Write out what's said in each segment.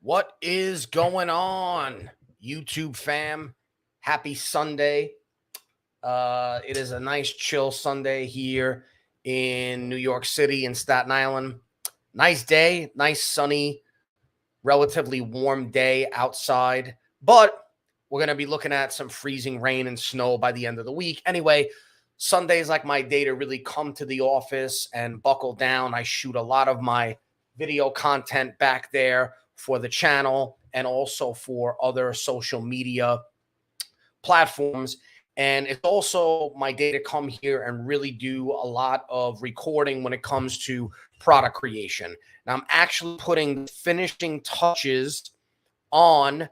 What is going on, YouTube fam? Happy Sunday. It is a nice chill Sunday here in New York City in Staten Island. Nice day, nice sunny, relatively warm day outside, but we're going to be looking at some freezing rain and snow by the end of the week. Anyway, Sunday is like my day to really come to the office and buckle down. I shoot a lot of my video content back there for the channel and also for other social media platforms. And it's also my day to come here and really do a lot of recording when it comes to product creation. Now, I'm actually putting finishing touches on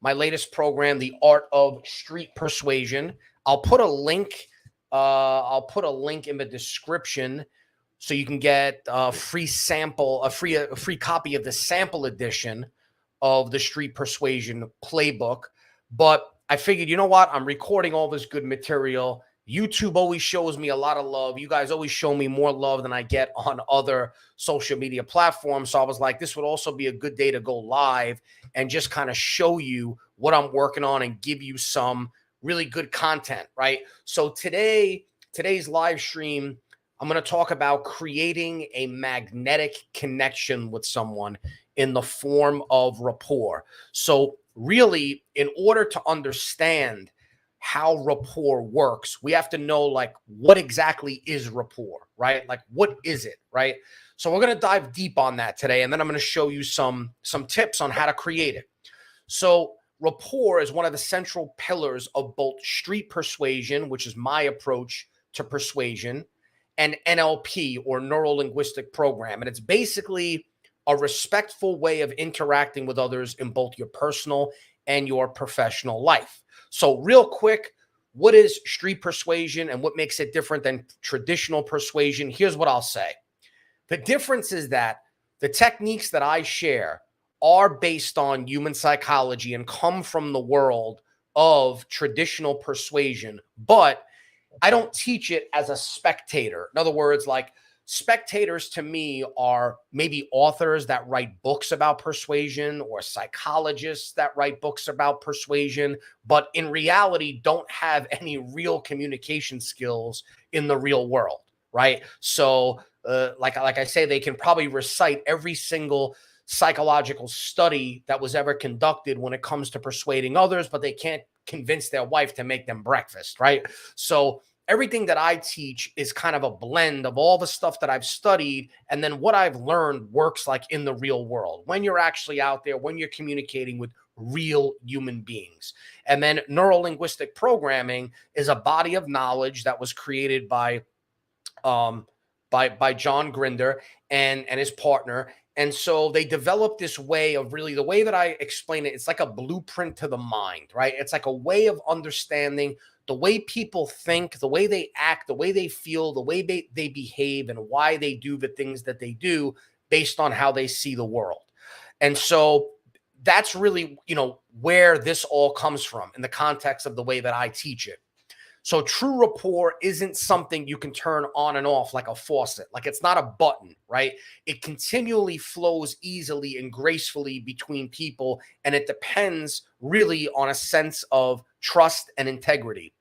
my latest program, The Art of Street Persuasion. I'll put a link in the description so you can get a free sample, a free copy of the sample edition of the Street Persuasion playbook. But I figured, you know what? I'm recording all this good material. YouTube always shows me a lot of love. You guys always show me more love than I get on other social media platforms. So I was like, this would also be a good day to go live and just kind of show you what I'm working on and give you some really good content, right? So today's live stream, I'm going to talk about creating a magnetic connection with someone in the form of rapport. So really, in order to understand how rapport works, we have to know, like, what exactly is rapport, right? Like, what is it, right? So we're going to dive deep on that today, and then I'm going to show you some tips on how to create it. So rapport is one of the central pillars of both street persuasion, which is my approach to persuasion, and NLP, or neuro-linguistic program. And it's basically a respectful way of interacting with others in both your personal and your professional life. So real quick, what is street persuasion and what makes it different than traditional persuasion? Here's what I'll say. The difference is that the techniques that I share are based on human psychology and come from the world of traditional persuasion, but I don't teach it as a spectator. In other words, like, spectators to me are maybe authors that write books about persuasion or psychologists that write books about persuasion, but in reality don't have any real communication skills in the real world, right? So like I say, they can probably recite every single psychological study that was ever conducted when it comes to persuading others, but they can't convince their wife to make them breakfast, right? So everything that I teach is kind of a blend of all the stuff that I've studied and then what I've learned works like in the real world, when you're actually out there, when you're communicating with real human beings. And then neuro-linguistic programming is a body of knowledge that was created by John Grinder and his partner. And so they developed this way of, really, the way that I explain it, it's like a blueprint to the mind, right? It's like a way of understanding the way people think, the way they act, the way they feel, the way they behave, and why they do the things that they do based on how they see the world. And so that's really, where this all comes from in the context of the way that I teach it. So true rapport isn't something you can turn on and off like a faucet. Like, it's not a button, right? It continually flows easily and gracefully between people, and it depends really on a sense of trust and integrity.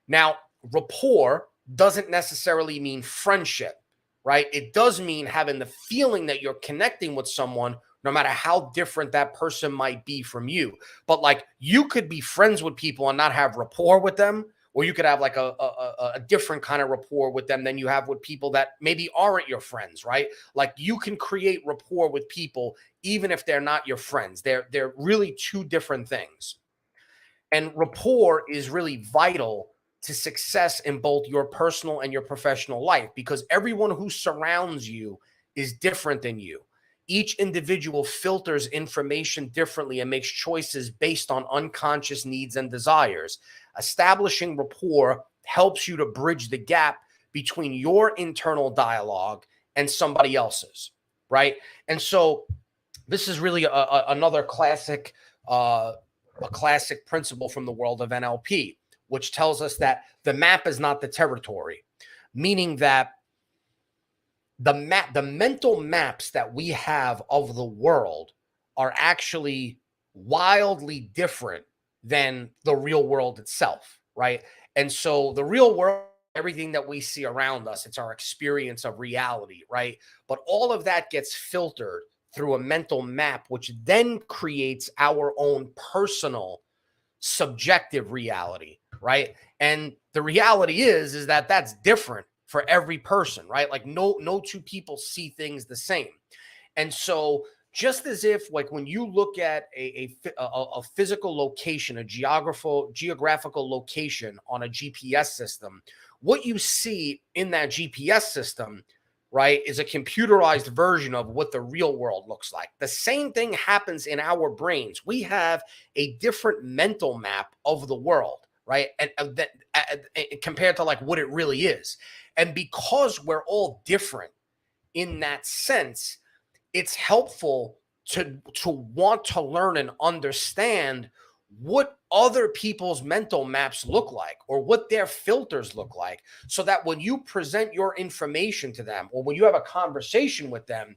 Now, rapport doesn't necessarily mean friendship, right? It does mean having the feeling that you're connecting with someone, no matter how different that person might be from you. But like, you could be friends with people and not have rapport with them, or you could have like a different kind of rapport with them than you have with people that maybe aren't your friends, right? Like, you can create rapport with people even if they're not your friends. They're really two different things. And rapport is really vital to success in both your personal and your professional life, because everyone who surrounds you is different than you. Each individual filters information differently and makes choices based on unconscious needs and desires. Establishing rapport helps you to bridge the gap between your internal dialogue and somebody else's, right? And so this is really another classic principle from the world of NLP, which tells us that the map is not the territory, meaning that the mental maps that we have of the world are actually wildly different than the real world itself, right? And so the real world, everything that we see around us, it's our experience of reality, right? But all of that gets filtered through a mental map, which then creates our own personal subjective reality, right? And the reality is that that's different for every person, right? Like no two people see things the same. And so just as if like when you look at a physical location, a geographical location on a GPS system, what you see in that GPS system, right, is a computerized version of what the real world looks like. The same thing happens in our brains. We have a different mental map of the world, right? And compared to like what it really is. And because we're all different in that sense, it's helpful to want to learn and understand what other people's mental maps look like or what their filters look like, so that when you present your information to them or when you have a conversation with them,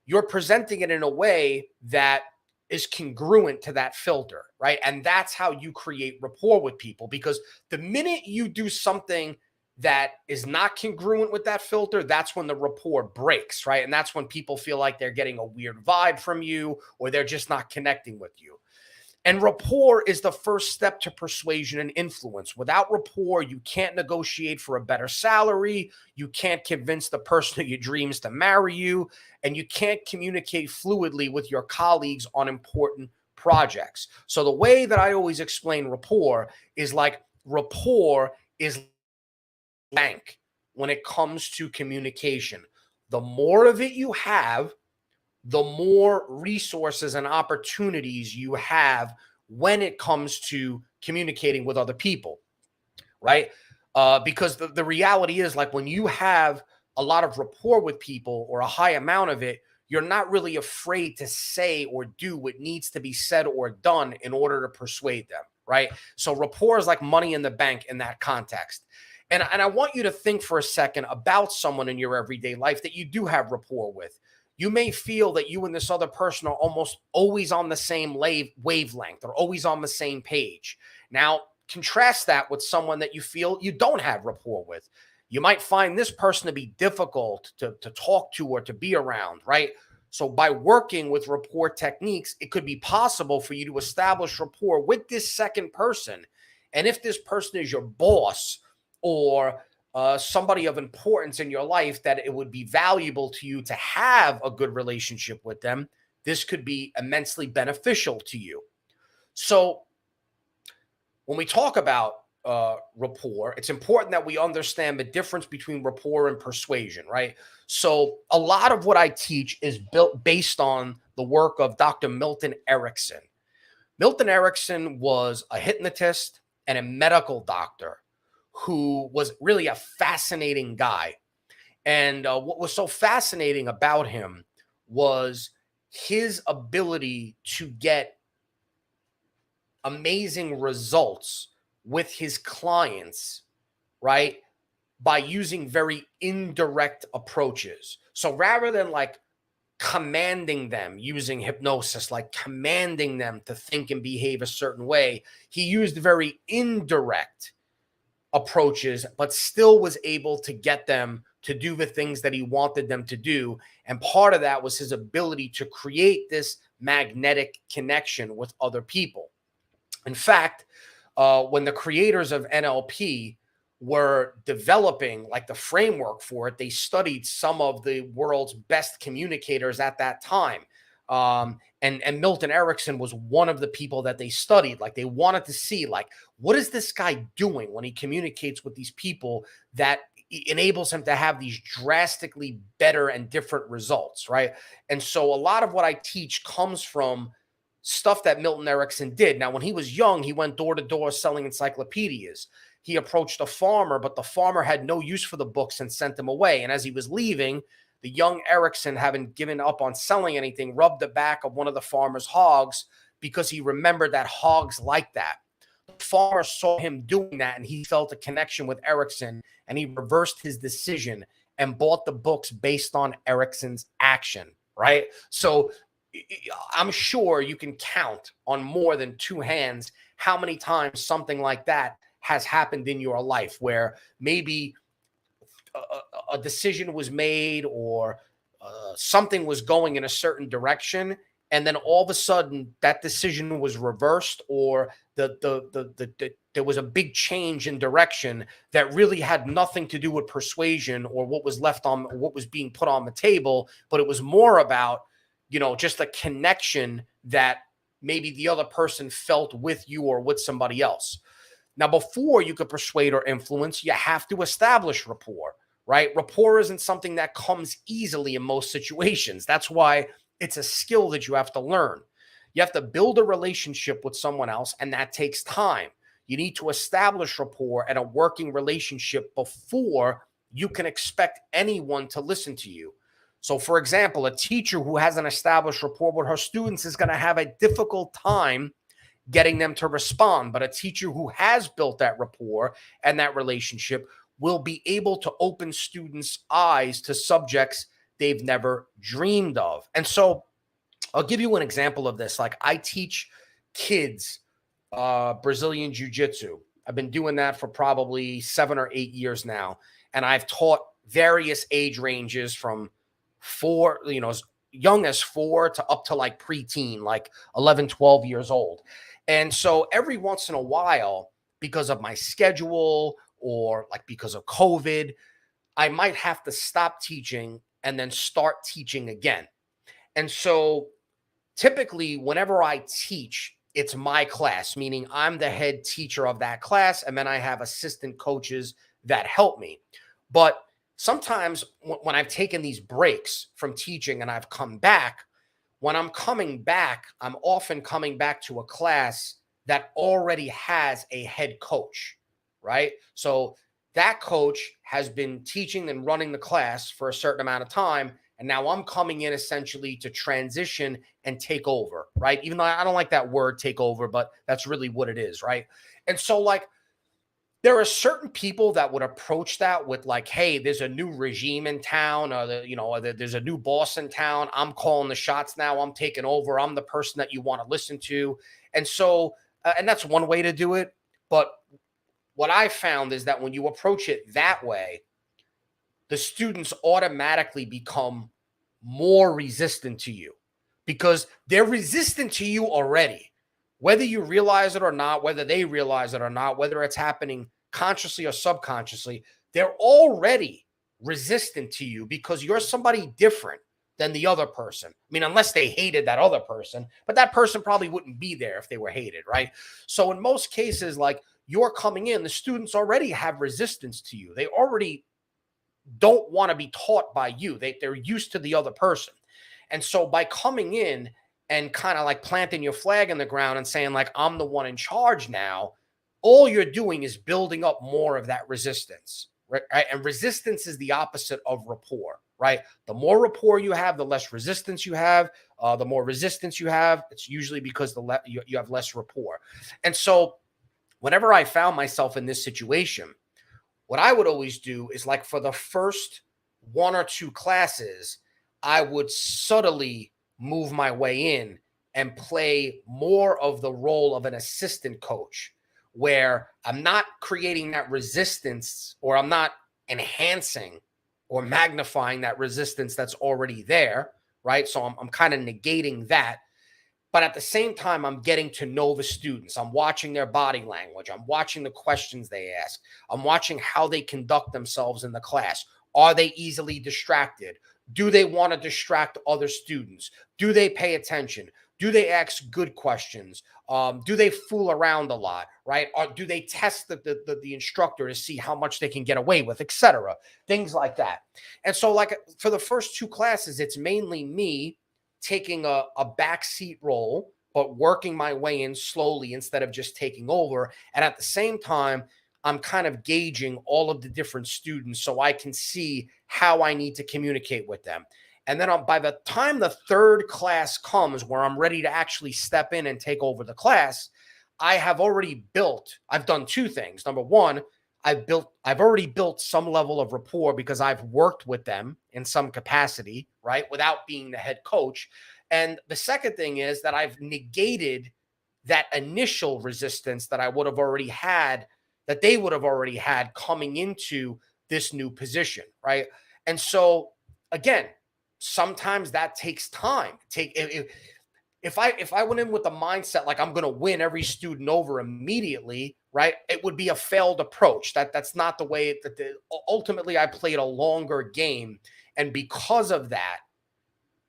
you're presenting it in a way that is congruent to that filter, right? And that's how you create rapport with people, because the minute you do something that is not congruent with that filter, that's when the rapport breaks, right? And that's when people feel like they're getting a weird vibe from you or they're just not connecting with you. And rapport is the first step to persuasion and influence. Without rapport, you can't negotiate for a better salary, you can't convince the person of your dreams to marry you, and you can't communicate fluidly with your colleagues on important projects. So the way that I always explain rapport is bank when it comes to communication. The more of it you have, the more resources and opportunities you have when it comes to communicating with other people, right? Because the reality is, like, when you have a lot of rapport with people or a high amount of it, you're not really afraid to say or do what needs to be said or done in order to persuade them, right? So rapport is like money in the bank in that context. And I want you to think for a second about someone in your everyday life that you do have rapport with. You may feel that you and this other person are almost always on the same wavelength or always on the same page. Now, contrast that with someone that you feel you don't have rapport with. You might find this person to be difficult to talk to or to be around, right? So by working with rapport techniques, it could be possible for you to establish rapport with this second person. And if this person is your boss or somebody of importance in your life that it would be valuable to you to have a good relationship with them, this could be immensely beneficial to you. So when we talk about rapport, it's important that we understand the difference between rapport and persuasion, right? So a lot of what I teach is based on the work of Dr. Milton Erickson. Milton Erickson was a hypnotist and a medical doctor who was really a fascinating guy. And what was so fascinating about him was his ability to get amazing results with his clients, right? By using very indirect approaches. So rather than like commanding them using hypnosis, like commanding them to think and behave a certain way, he used very indirect approaches, but still was able to get them to do the things that he wanted them to do. And part of that was his ability to create this magnetic connection with other people. In fact, when the creators of NLP were developing like the framework for it, they studied some of the world's best communicators at that time. And Milton Erickson was one of the people that they studied. Like, they wanted to see, like, what is this guy doing when he communicates with these people that enables him to have these drastically better and different results, right? And so a lot of what I teach comes from stuff that Milton Erickson did. Now, when he was young, he went door to door selling encyclopedias. He approached a farmer, but the farmer had no use for the books and sent them away. And as he was leaving, the young Erickson, having given up on selling anything, rubbed the back of one of the farmer's hogs because he remembered that hogs like that. The farmer saw him doing that, and he felt a connection with Erickson, and he reversed his decision and bought the books based on Erickson's action, right? So I'm sure you can count on more than two hands how many times something like that has happened in your life, where maybe a decision was made, or something was going in a certain direction, and then all of a sudden that decision was reversed, or there was a big change in direction that really had nothing to do with persuasion or what was left on what was being put on the table, but it was more about, just a connection that maybe the other person felt with you or with somebody else. Now, before you could persuade or influence, you have to establish rapport, right? Rapport isn't something that comes easily in most situations. That's why it's a skill that you have to learn. You have to build a relationship with someone else, and that takes time. You need to establish rapport and a working relationship before you can expect anyone to listen to you. So, for example, a teacher who hasn't established rapport with her students is going to have a difficult time getting them to respond. But a teacher who has built that rapport and that relationship will be able to open students' eyes to subjects they've never dreamed of. And so I'll give you an example of this. Like, I teach kids Brazilian Jiu-Jitsu. I've been doing that for probably 7 or 8 years now. And I've taught various age ranges from as young as 4 to up to like preteen, like 11, 12 years old. And so every once in a while, because of my schedule or like because of COVID, I might have to stop teaching and then start teaching again. And so typically, whenever I teach, it's my class, meaning I'm the head teacher of that class, and then I have assistant coaches that help me. But sometimes when I've taken these breaks from teaching and I've come back, when I'm coming back, I'm often coming back to a class that already has a head coach, right? So that coach has been teaching and running the class for a certain amount of time. And now I'm coming in essentially to transition and take over, right? Even though I don't like that word take over, but that's really what it is, right? And so like, there are certain people that would approach that with like, hey, there's a new regime in town, or there's a new boss in town. I'm calling the shots now. I'm taking over. I'm the person that you want to listen to. And so, and that's one way to do it. But what I found is that when you approach it that way, the students automatically become more resistant to you, because they're resistant to you already. Whether you realize it or not, whether they realize it or not, whether it's happening consciously or subconsciously, they're already resistant to you because you're somebody different than the other person. I mean, unless they hated that other person, but that person probably wouldn't be there if they were hated, right? So in most cases, like, you're coming in, the students already have resistance to you. They already don't want to be taught by you. They're used to the other person. And so by coming in and kind of like planting your flag in the ground and saying like, I'm the one in charge now, all you're doing is building up more of that resistance, right? And resistance is the opposite of rapport, right? The more rapport you have, the less resistance you have. The more resistance you have, it's usually because you have less rapport. And so whenever I found myself in this situation, what I would always do is, like, for the first 1 or 2 classes, I would subtly move my way in and play more of the role of an assistant coach, where I'm not creating that resistance, or I'm not enhancing or magnifying that resistance that's already there, right? So I'm kind of negating that. But at the same time, I'm getting to know the students. I'm watching their body language. I'm watching the questions they ask. I'm watching how they conduct themselves in the class. Are they easily distracted? Do they want to distract other students? Do they pay attention? Do they ask good questions? Do they fool around a lot, right? Or do they test the instructor to see how much they can get away with, etc.? Things like that. And so, like, for the first 2 classes, it's mainly me taking a backseat role, but working my way in slowly instead of just taking over. And at the same time, I'm kind of gauging all of the different students so I can see how I need to communicate with them. And then by the time the 3rd class comes, where I'm ready to actually step in and take over the class, I've done 2 things. Number one, I've already built some level of rapport because I've worked with them in some capacity, right? Without being the head coach. And the second thing is that I've negated that initial resistance that I would have already had, that they would have already had coming into this new position, right? And so again, sometimes that takes time. If I went in with the mindset like I'm going to win every student over immediately, right? It would be a failed approach. That's not the way that ultimately I played a longer game, and because of that,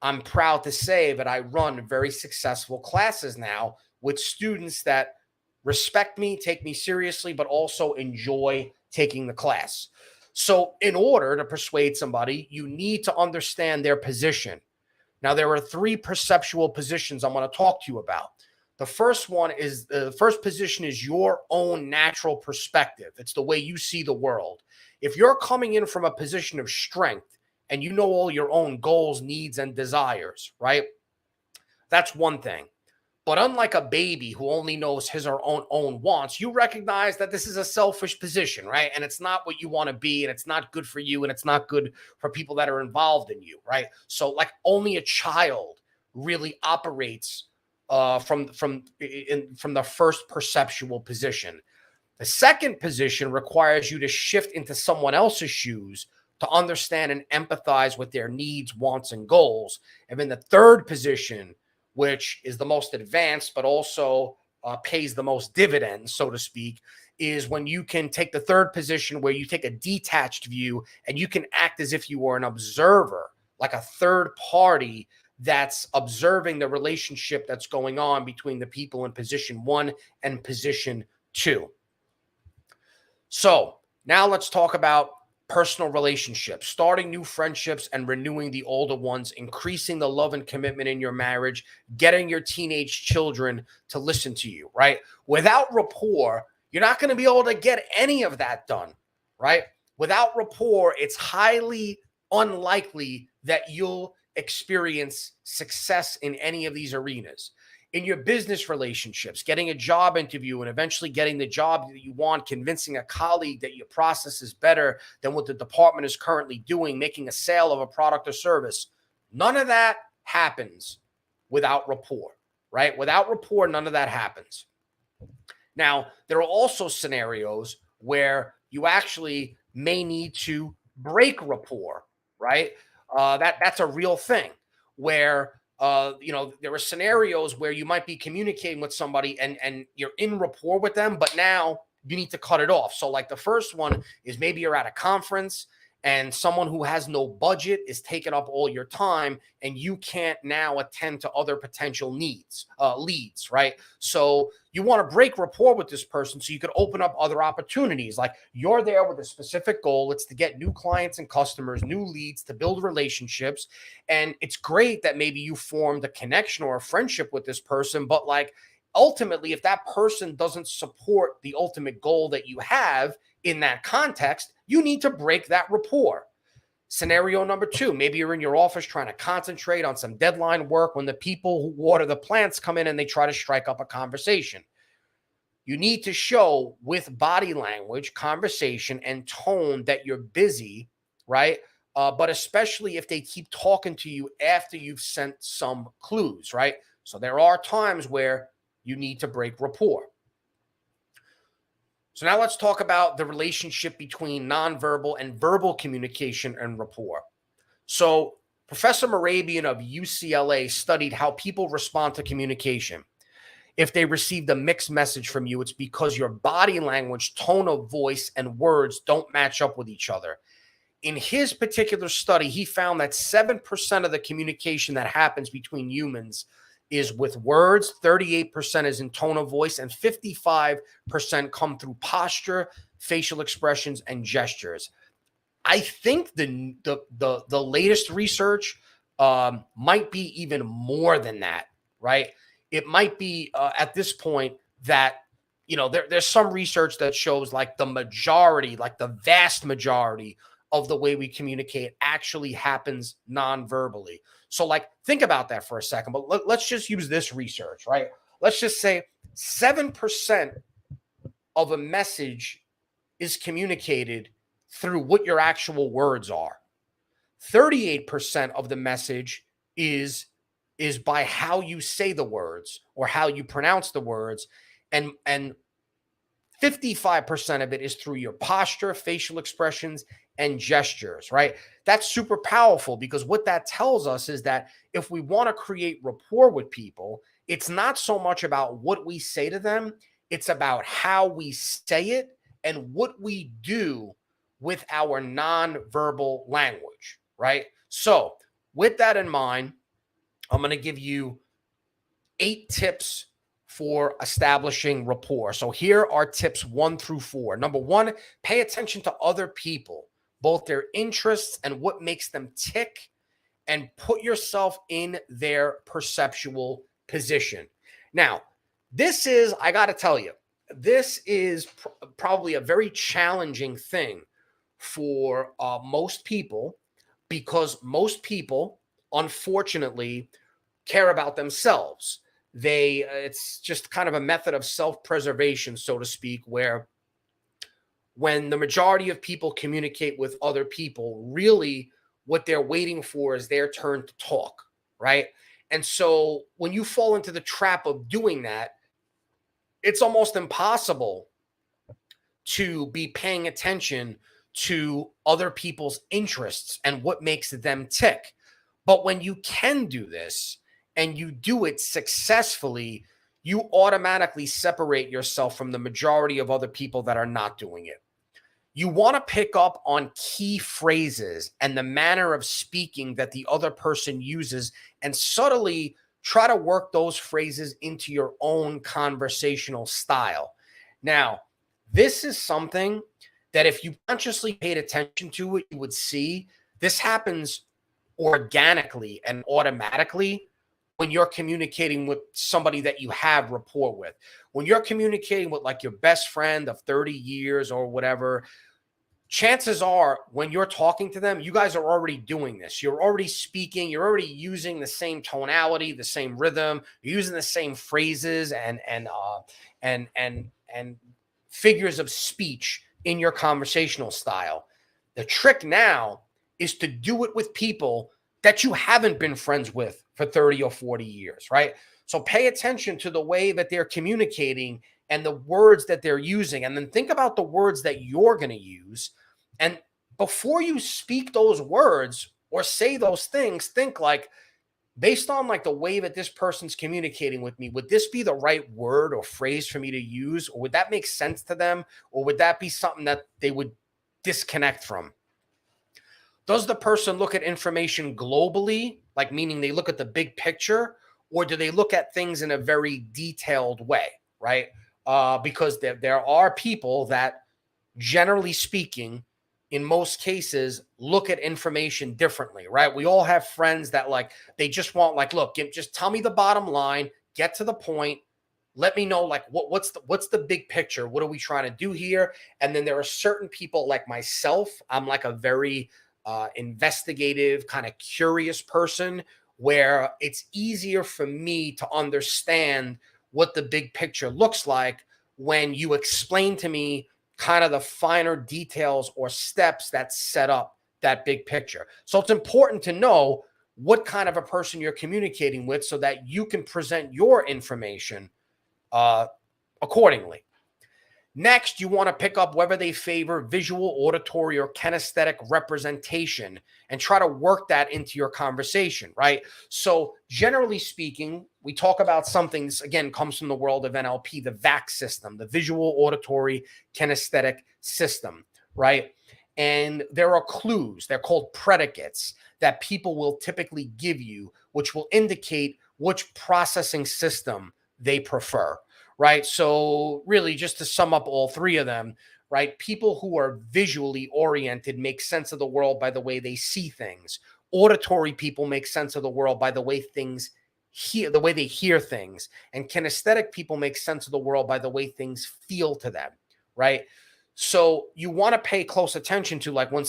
I'm proud to say that I run very successful classes now with students that respect me, take me seriously, but also enjoy taking the class. So, in order to persuade somebody, you need to understand their position. Now, there are three perceptual positions I'm going to talk to you about. The first position is your own natural perspective. It's the way you see the world. If you're coming in from a position of strength and you know all your own goals, needs, and desires, right? That's one thing. But unlike a baby who only knows his or own wants, you recognize that this is a selfish position, right? And it's not what you want to be, and it's not good for you, and it's not good for people that are involved in you, right? So, like, only a child really operates from the first perceptual position. The second position requires you to shift into someone else's shoes to understand and empathize with their needs, wants, and goals. And then the third position, which is the most advanced, but also pays the most dividends, so to speak, is when you can take the third position where you take a detached view and you can act as if you were an observer, like a third party that's observing the relationship that's going on between the people in position 1 and position 2. So now let's talk about personal relationships, starting new friendships and renewing the older ones, increasing the love and commitment in your marriage, getting your teenage children to listen to you, right? Without rapport, you're not going to be able to get any of that done, right? Without rapport, it's highly unlikely that you'll experience success in any of these arenas. In your business relationships, getting a job interview and eventually getting the job that you want, convincing a colleague that your process is better than what the department is currently doing, making a sale of a product or service. None of that happens without rapport, right? Without rapport, none of that happens. Now, there are also scenarios where you actually may need to break rapport, right? That's a real thing where there are scenarios where you might be communicating with somebody and you're in rapport with them, but now you need to cut it off. So like the first one is maybe you're at a conference and someone who has no budget is taking up all your time and you can't now attend to other potential leads, right? So you want to break rapport with this person so you could open up other opportunities. Like you're there with a specific goal. It's to get new clients and customers, new leads, to build relationships. And it's great that maybe you formed a connection or a friendship with this person, but like ultimately, if that person doesn't support the ultimate goal that you have in that context, you need to break that rapport. Scenario number 2, maybe you're in your office trying to concentrate on some deadline work when the people who water the plants come in and they try to strike up a conversation. You need to show with body language, conversation, and tone that you're busy, right? But especially if they keep talking to you after you've sent some clues, right? So there are times where you need to break rapport. So now let's talk about the relationship between nonverbal and verbal communication and rapport. So Professor Morabian of UCLA studied how people respond to communication. If they received a mixed message from you, it's because your body language, tone of voice, and words don't match up with each other. In his particular study, he found that 7% of the communication that happens between humans is with words, 38% is in tone of voice, and 55% come through posture, facial expressions, and gestures. I think the latest research might be even more than that, right? It might be at this point that, there's some research that shows like the majority, like the vast majority of the way we communicate actually happens non-verbally. So like, think about that for a second, but let's just use this research, right? Let's just say 7% of a message is communicated through what your actual words are. 38% of the message is is by how you say the words or how you pronounce the words. And 55% of it is through your posture, facial expressions, and gestures, right? That's super powerful, because what that tells us is that if we want to create rapport with people, it's not so much about what we say to them, it's about how we say it and what we do with our nonverbal language, right? So, with that in mind, I'm going to give you 8 tips for establishing rapport. So here are tips 1 through 4. Number 1, pay attention to other people, both their interests and what makes them tick, and put yourself in their perceptual position. Now, this is, I got to tell you, this is probably a very challenging thing for most people, because most people, unfortunately, care about themselves. It's just kind of a method of self-preservation, so to speak, where when the majority of people communicate with other people, really what they're waiting for is their turn to talk, right? And so when you fall into the trap of doing that, it's almost impossible to be paying attention to other people's interests and what makes them tick. But when you can do this and you do it successfully, you automatically separate yourself from the majority of other people that are not doing it. You want to pick up on key phrases and the manner of speaking that the other person uses, and subtly try to work those phrases into your own conversational style. Now, this is something that if you consciously paid attention to it, you would see this happens organically and automatically when you're communicating with somebody that you have rapport with. When you're communicating with like your best friend of 30 years or whatever, chances are when you're talking to them, you guys are already doing this. You're already speaking, you're already using the same tonality, the same rhythm, you're using the same phrases and figures of speech in your conversational style. The trick now is to do it with people that you haven't been friends with for 30 or 40 years, right? So pay attention to the way that they're communicating and the words that they're using. And then think about the words that you're going to use. And before you speak those words or say those things, think like, based on like the way that this person's communicating with me, would this be the right word or phrase for me to use? Or would that make sense to them? Or would that be something that they would disconnect from? Does the person look at information globally, like meaning they look at the big picture, or do they look at things in a very detailed way, right? Because there are people that, generally speaking, in most cases, look at information differently, right? We all have friends that like, they just want like, look, just tell me the bottom line, get to the point, let me know like what's the big picture? What are we trying to do here? And then there are certain people like myself. I'm like a very investigative, kind of curious person, where it's easier for me to understand what the big picture looks like when you explain to me kind of the finer details or steps that set up that big picture. So it's important to know what kind of a person you're communicating with so that you can present your information accordingly. Next, you want to pick up whether they favor visual, auditory, or kinesthetic representation and try to work that into your conversation, right? So generally speaking, we talk about something, this again comes from the world of NLP, the VAC system, the visual, auditory, kinesthetic system, right? And there are clues, they're called predicates, that people will typically give you, which will indicate which processing system they prefer. Right. So really, just to sum up all 3 of them, right? People who are visually oriented make sense of the world by the way they see things. Auditory people make sense of the world by the way things hear, the way they hear things. And kinesthetic people make sense of the world by the way things feel to them. Right. So you want to pay close attention to like when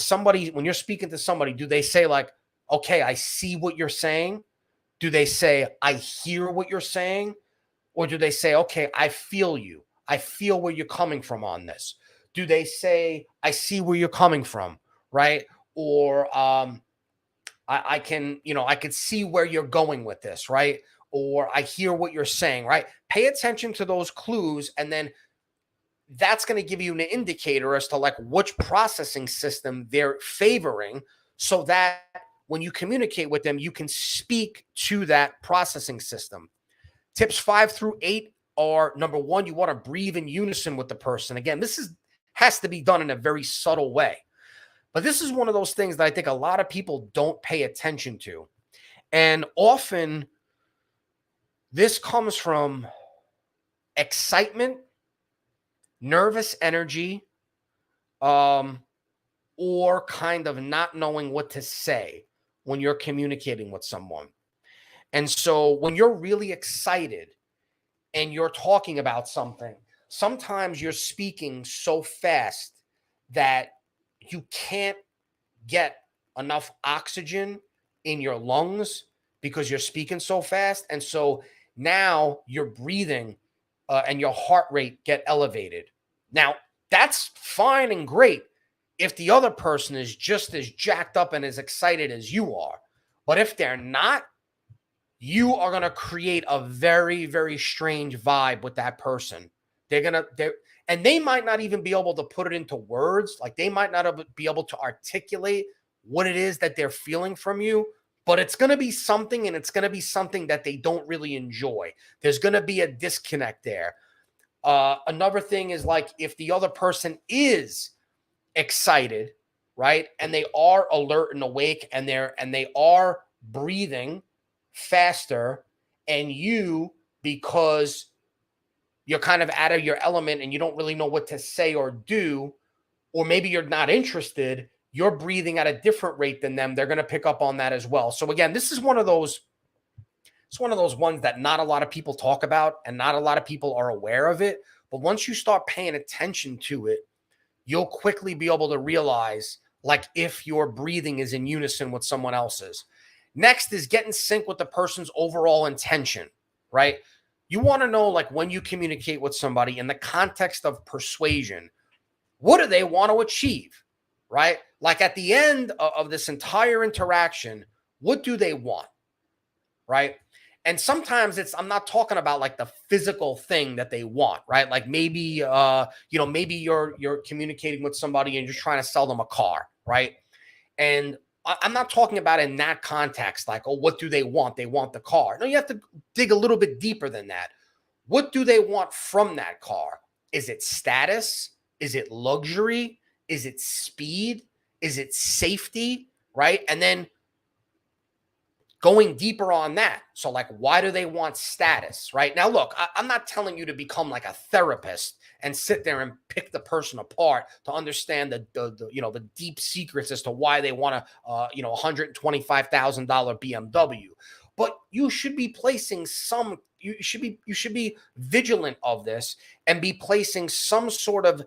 you're speaking to somebody, do they say like, okay, I see what you're saying? Do they say, I hear what you're saying? Or do they say, okay, I feel you. I feel where you're coming from on this. Do they say, I see where you're coming from, right? Or I can, I could see where you're going with this, right? Or I hear what you're saying, right? Pay attention to those clues, and then that's going to give you an indicator as to like which processing system they're favoring, so that when you communicate with them, you can speak to that processing system. Tips 5 through 8 are: number one, you want to breathe in unison with the person. Again, has to be done in a very subtle way. But this is one of those things that I think a lot of people don't pay attention to. And often this comes from excitement, nervous energy, or kind of not knowing what to say when you're communicating with someone. And so when you're really excited and you're talking about something, sometimes you're speaking so fast that you can't get enough oxygen in your lungs because you're speaking so fast. And so now you're breathing and your heart rate get elevated. Now, that's fine and great if the other person is just as jacked up and as excited as you are. But if they're not, you are going to create a very, very strange vibe with that person. And they might not even be able to put it into words. Like, they might not be able to articulate what it is that they're feeling from you, but it's going to be something, and it's going to be something that they don't really enjoy. There's going to be a disconnect there. Another thing is, like, if the other person is excited, right, and they are alert and awake, and they are breathing faster, and you, because you're kind of out of your element and you don't really know what to say or do, or maybe you're not interested, you're breathing at a different rate than them, they're going to pick up on that as well. So again, this is one of those ones that not a lot of people talk about, and not a lot of people are aware of it. But once you start paying attention to it, you'll quickly be able to realize, like, if your breathing is in unison with someone else's. Next is get in sync with the person's overall intention, right? You want to know, like, when you communicate with somebody in the context of persuasion, what do they want to achieve, right? Like, at the end of this entire interaction, what do they want, right? And sometimes I'm not talking about like the physical thing that they want, right? Like maybe, maybe you're communicating with somebody and you're trying to sell them a car, right? And I'm not talking about in that context, like, oh, what do they want? They want the car. No, you have to dig a little bit deeper than that. What do they want from that car? Is it status? Is it luxury? Is it speed? Is it safety? Right? And then going deeper on that. So, like, why do they want status? Right? Now, look, I'm not telling you to become like a therapist and sit there and pick the person apart to understand the deep secrets as to why they want $125,000 BMW. But you should be placing you should be vigilant of this and be placing some sort of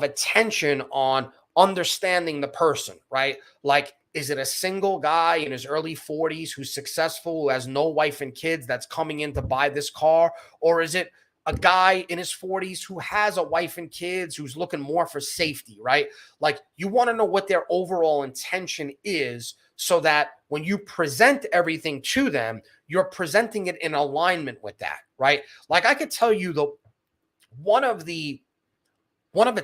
attention on understanding the person, right? Like, is it a single guy in his early 40s who's successful, who has no wife and kids, that's coming in to buy this car? Or is it a guy in his 40s who has a wife and kids, who's looking more for safety, right? Like, you want to know what their overall intention is, so that when you present everything to them, you're presenting it in alignment with that, right? Like, I could tell you one of the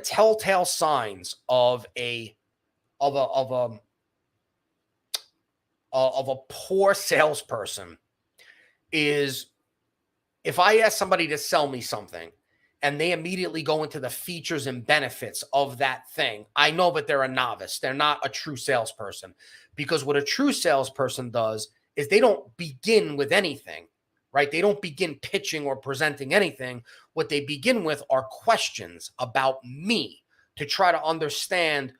telltale signs of a poor salesperson is if I ask somebody to sell me something and they immediately go into the features and benefits of that thing, I know that they're a novice. They're not a true salesperson, because what a true salesperson does is they don't begin with anything, right? They don't begin pitching or presenting anything. What they begin with are questions about me to try to understand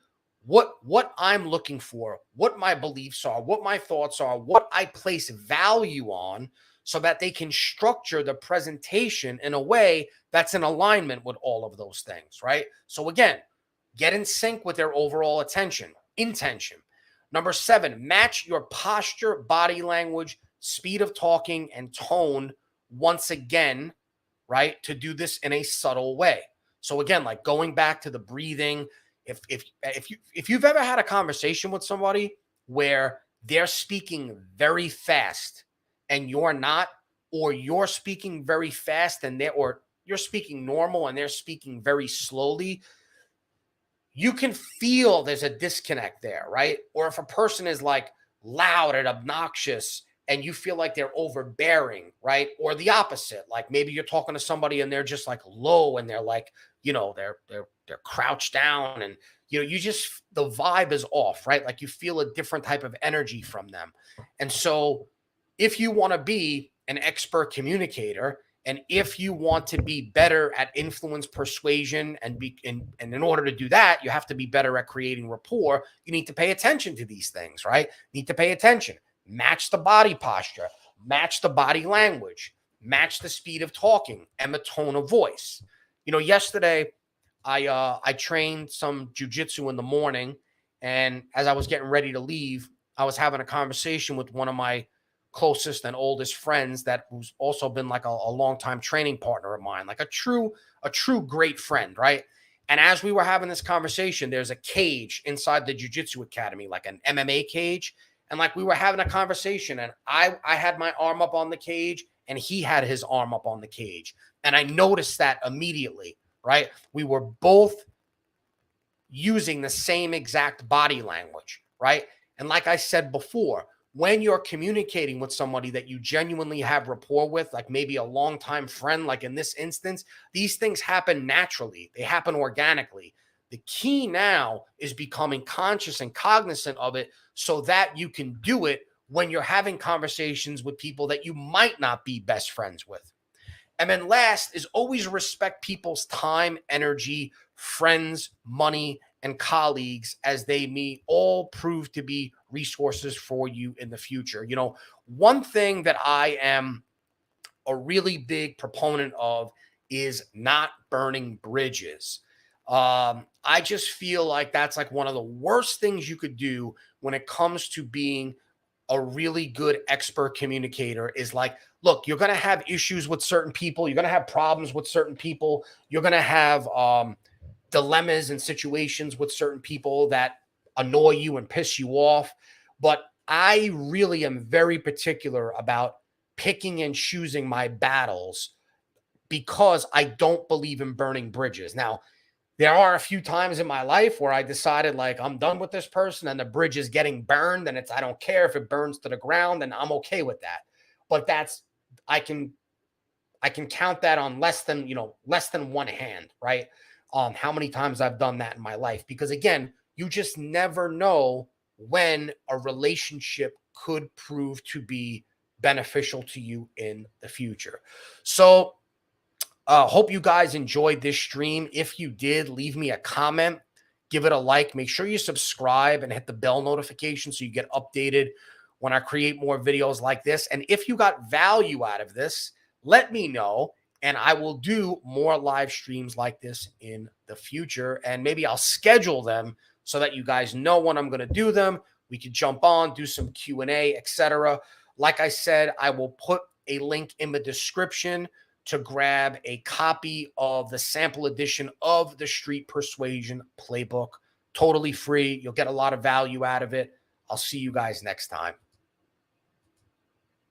what I'm looking for, what my beliefs are, what my thoughts are, what I place value on, so that they can structure the presentation in a way that's in alignment with all of those things, right? So again, get in sync with their overall intention. Number 7, match your posture, body language, speed of talking, and tone once again, right? To do this in a subtle way. So again, like, going back to the breathing, if you've ever had a conversation with somebody where they're speaking very fast and you're not, or you're speaking very fast and or you're speaking normal and they're speaking very slowly, you can feel there's a disconnect there, right? Or if a person is like loud and obnoxious and you feel like they're overbearing, right? Or the opposite, like maybe you're talking to somebody and they're just like low and they're like, they're crouched down and you just the vibe is off, right? Like you feel a different type of energy from them. And so if you want to be an expert communicator, and if you want to be better at influence persuasion and in order to do that, you have to be better at creating rapport. You need to pay attention to these things, right? You need to pay attention, match the body posture, match the body language, match the speed of talking and the tone of voice. Yesterday I trained some jujitsu in the morning, and as I was getting ready to leave, I was having a conversation with one of my closest and oldest friends who's also been like a longtime training partner of mine, like a true great friend, right? And as we were having this conversation, there's a cage inside the jiu-jitsu academy, like an MMA cage. And like we were having a conversation, and I had my arm up on the cage and he had his arm up on the cage. And I noticed that immediately, right? We were both using the same exact body language, right? And like I said before, when you're communicating with somebody that you genuinely have rapport with, like maybe a longtime friend, like in this instance, these things happen naturally. They happen organically. The key now is becoming conscious and cognizant of it so that you can do it when you're having conversations with people that you might not be best friends with. And then last is always respect people's time, energy, friends, money, and colleagues, as they may all prove to be resources for you in the future. One thing that I am a really big proponent of is not burning bridges. I just feel like that's like one of the worst things you could do when it comes to being a really good expert communicator. Is like, look, you're going to have issues with certain people. You're going to have problems with certain people. You're going to have dilemmas and situations with certain people that annoy you and piss you off. But I really am very particular about picking and choosing my battles because I don't believe in burning bridges. Now, there are a few times in my life where I decided like I'm done with this person and the bridge is getting burned, and I don't care if it burns to the ground, and I'm okay with that. But I can count that on less than one hand, right? How many times I've done that in my life, because again, you just never know when a relationship could prove to be beneficial to you in the future. So hope you guys enjoyed this stream. If you did, leave me a comment, give it a like, make sure you subscribe and hit the bell notification so you get updated when I create more videos like this. And if you got value out of this, let me know, and I will do more live streams like this in the future. And maybe I'll schedule them so that you guys know when I'm going to do them. We could jump on, do some Q&A, etc. Like I said, I will put a link in the description to grab a copy of the sample edition of the Street Persuasion Playbook. Totally free. You'll get a lot of value out of it. I'll see you guys next time.